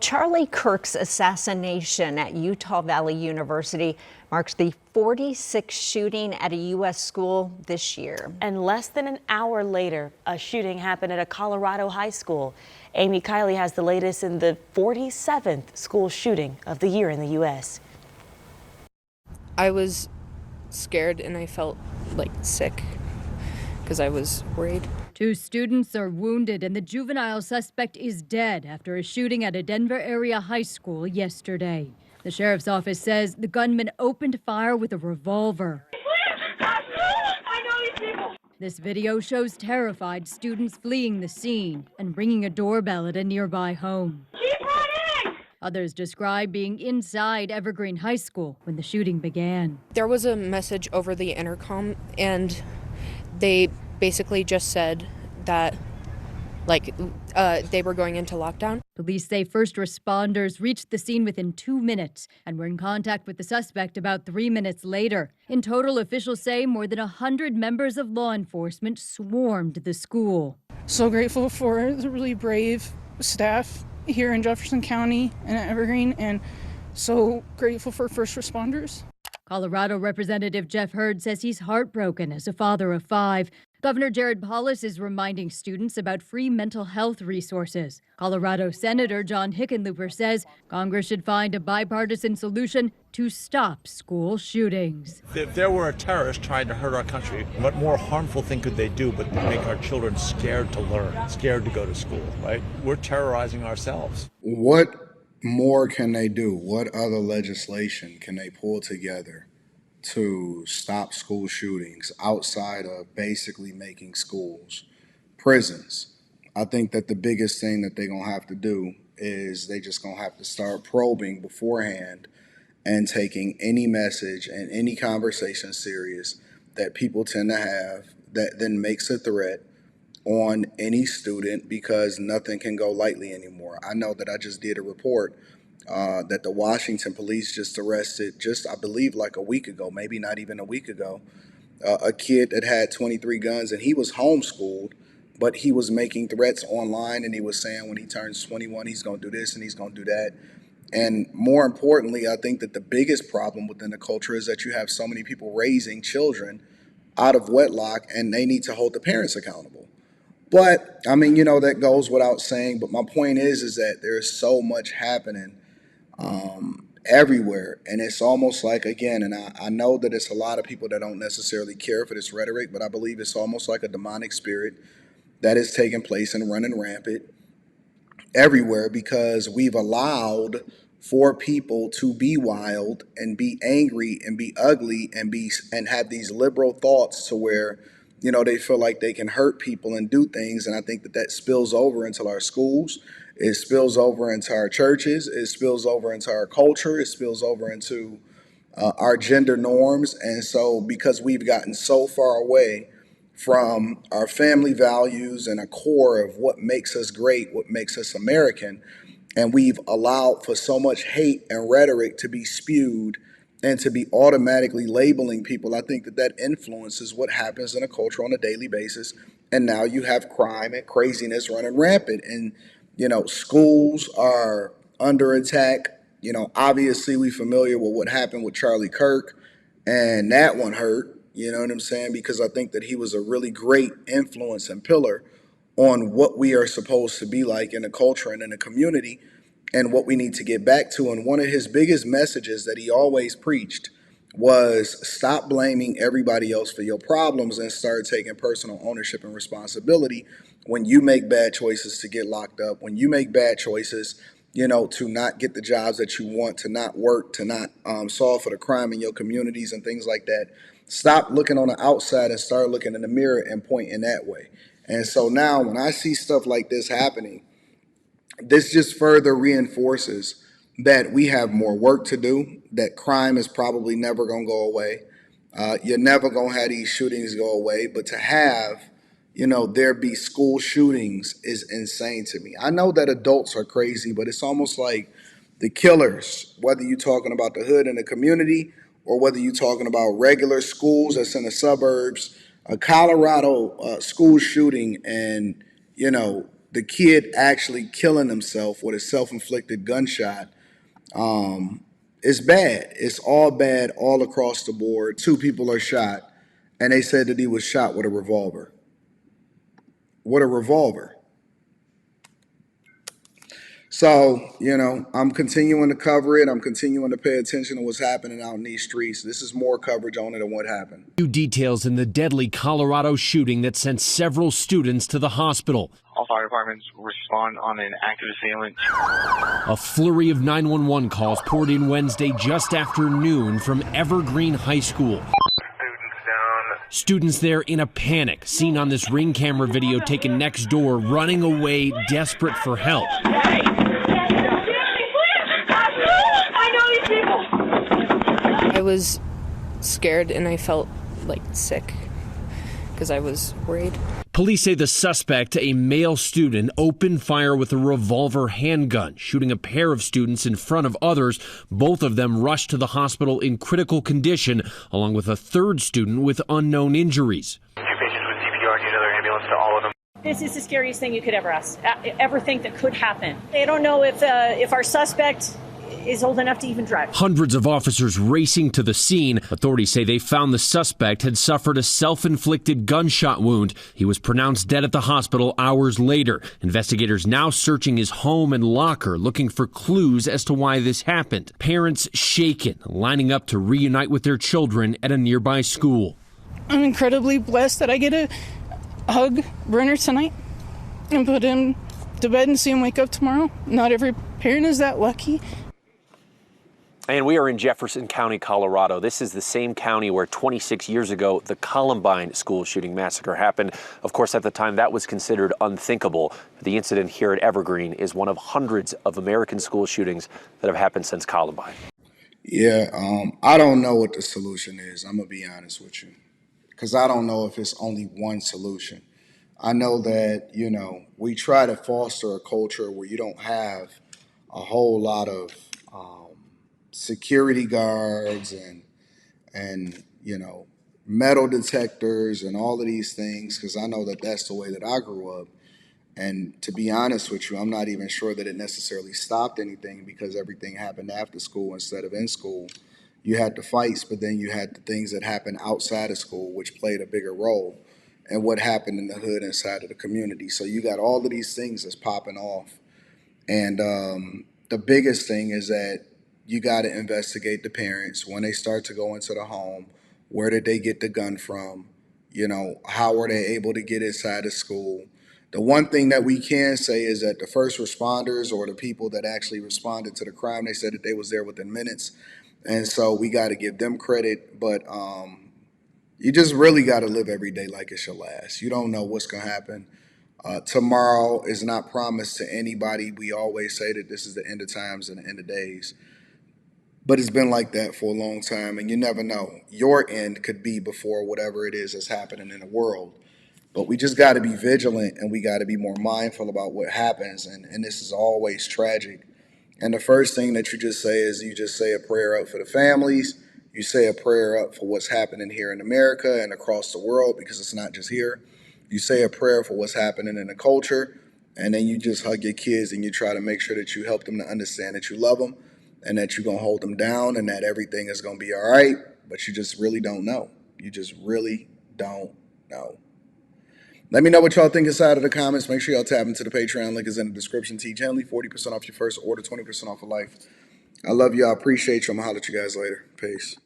Charlie Kirk's assassination at Utah Valley University marks the 46th shooting at a U.S. school this year. And less than an hour later, a shooting happened at a Colorado high school. Amy Kiley has the latest in the 47th school shooting of the year in the U.S. I was scared and I felt like sick because I was worried. 2 students are wounded and the juvenile suspect is dead after a shooting at a Denver area high school yesterday. The sheriff's office says the gunman opened fire with a revolver. This video shows terrified students fleeing the scene and ringing a doorbell at a nearby home. Keep running! Others describe being inside Evergreen High School when the shooting began. There was a message over the intercom and they basically just said that they were going into lockdown. Police say first responders reached the scene within 2 minutes and were in contact with the suspect about 3 minutes later. In total, officials say more than 100 members of law enforcement swarmed the school. So grateful for the really brave staff here in Jefferson County and at Evergreen, and so grateful for first responders. Colorado Representative Jeff Hurd says he's heartbroken as a father of 5. Governor Jared Polis is reminding students about free mental health resources. Colorado Senator John Hickenlooper says Congress should find a bipartisan solution to stop school shootings. If there were a terrorist trying to hurt our country, what more harmful thing could they do but make our children scared to learn, scared to go to school, right? We're terrorizing ourselves. What more can they do? What other legislation can they pull together to stop school shootings outside of basically making schools prisons? I think that the biggest thing that they're going to have to do is they just going to have to start probing beforehand and taking any message and any conversation serious that people tend to have that then makes a threat on any student, because nothing can go lightly anymore. I know that I just did a report that the Washington police just arrested I believe like a week ago, maybe not even a week ago, a kid that had 23 guns, and he was homeschooled, but he was making threats online, and he was saying when he turns 21, he's going to do this and he's going to do that. And more importantly, I think that the biggest problem within the culture is that you have so many people raising children out of wedlock, and they need to hold the parents accountable. But I mean, that goes without saying, but my point is that there's so much happening everywhere, and it's almost like, again, and I know that it's a lot of people that don't necessarily care for this rhetoric, but I believe it's almost like a demonic spirit that is taking place and running rampant everywhere, because we've allowed for people to be wild and be angry and be ugly and have these liberal thoughts to where they feel like they can hurt people and do things. And I think that spills over into our schools. It spills over into our churches. It spills over into our culture. It spills over into our gender norms. And so because we've gotten so far away from our family values and a core of what makes us great, what makes us American, and we've allowed for so much hate and rhetoric to be spewed and to be automatically labeling people, I think that influences what happens in a culture on a daily basis. And now you have crime and craziness running rampant. And, schools are under attack. Obviously we're familiar with what happened with Charlie Kirk, and that one hurt, you know what I'm saying? Because I think that he was a really great influence and pillar on what we are supposed to be like in a culture and in a community, and what we need to get back to. And one of his biggest messages that he always preached was stop blaming everybody else for your problems and start taking personal ownership and responsibility when you make bad choices to get locked up, when you make bad choices, to not get the jobs that you want, to not work, to not solve for the crime in your communities and things like that. Stop looking on the outside and start looking in the mirror and point in that way. And so now when I see stuff like this happening, this just further reinforces that we have more work to do, that crime is probably never going to go away. You're never going to have these shootings go away, but to have, there be school shootings is insane to me. I know that adults are crazy, but it's almost like the killers, whether you're talking about the hood and the community or whether you're talking about regular schools that's in the suburbs, a Colorado school shooting, and, the kid actually killing himself with a self-inflicted gunshot, it's bad. It's all bad all across the board. 2 people are shot, and they said that he was shot with a revolver. With a revolver. So, I'm continuing to cover it. I'm continuing to pay attention to what's happening out in these streets. This is more coverage on it than what happened. New details in the deadly Colorado shooting that sent several students to the hospital. All fire departments respond on an active assailant. A flurry of 911 calls poured in Wednesday just after noon from Evergreen High School. Students there in a panic, seen on this Ring camera video taken next door, running away, desperate for help. I was scared and I felt like sick because I was worried. Police say the suspect, a male student, opened fire with a revolver handgun, shooting a pair of students in front of others. Both of them rushed to the hospital in critical condition, along with a third student with unknown injuries. 2 patients with CPR, need another ambulance to all of them. This is the scariest thing you could ever think that could happen. They don't know if our suspect is old enough to even drive. Hundreds of officers racing to the scene. Authorities say they found the suspect had suffered a self-inflicted gunshot wound. He was pronounced dead at the hospital hours later. Investigators now searching his home and locker, looking for clues as to why this happened. Parents shaken, lining up to reunite with their children at a nearby school. I'm incredibly blessed that I get to hug Brenner tonight and put him to bed and see him wake up tomorrow. Not every parent is that lucky. And we are in Jefferson County, Colorado. This is the same county where 26 years ago, the Columbine school shooting massacre happened. Of course, at the time, that was considered unthinkable. The incident here at Evergreen is one of hundreds of American school shootings that have happened since Columbine. Yeah, I don't know what the solution is. I'm going to be honest with you, because I don't know if it's only one solution. I know that, we try to foster a culture where you don't have a whole lot of security guards and metal detectors and all of these things, because I know that that's the way that I grew up. And to be honest with you, I'm not even sure that it necessarily stopped anything, because everything happened after school instead of in school. You had the fights, but then you had the things that happened outside of school, which played a bigger role in what happened in the hood inside of the community. So you got all of these things that's popping off. And the biggest thing is that you got to investigate the parents when they start to go into the home. Where did they get the gun from? How were they able to get inside of school? The one thing that we can say is that the first responders, or the people that actually responded to the crime, they said that they was there within minutes. And so we got to give them credit. But you just really got to live every day like it's your last. You don't know what's going to happen. Tomorrow is not promised to anybody. We always say that this is the end of times and the end of days. But it's been like that for a long time, and you never know. Your end could be before whatever it is that's happening in the world. But we just got to be vigilant, and we got to be more mindful about what happens, and this is always tragic. And the first thing that you just say is you just say a prayer up for the families. You say a prayer up for what's happening here in America and across the world, because it's not just here. You say a prayer for what's happening in the culture, and then you just hug your kids and you try to make sure that you help them to understand that you love them, and that you're going to hold them down, and that everything is going to be all right, but you just really don't know. You just really don't know. Let me know what y'all think inside of the comments. Make sure y'all tap into the Patreon. Link is in the description. Teach Henley, 40% off your first order, 20% off of life. I love you. I appreciate you. I'm going to holler at you guys later. Peace.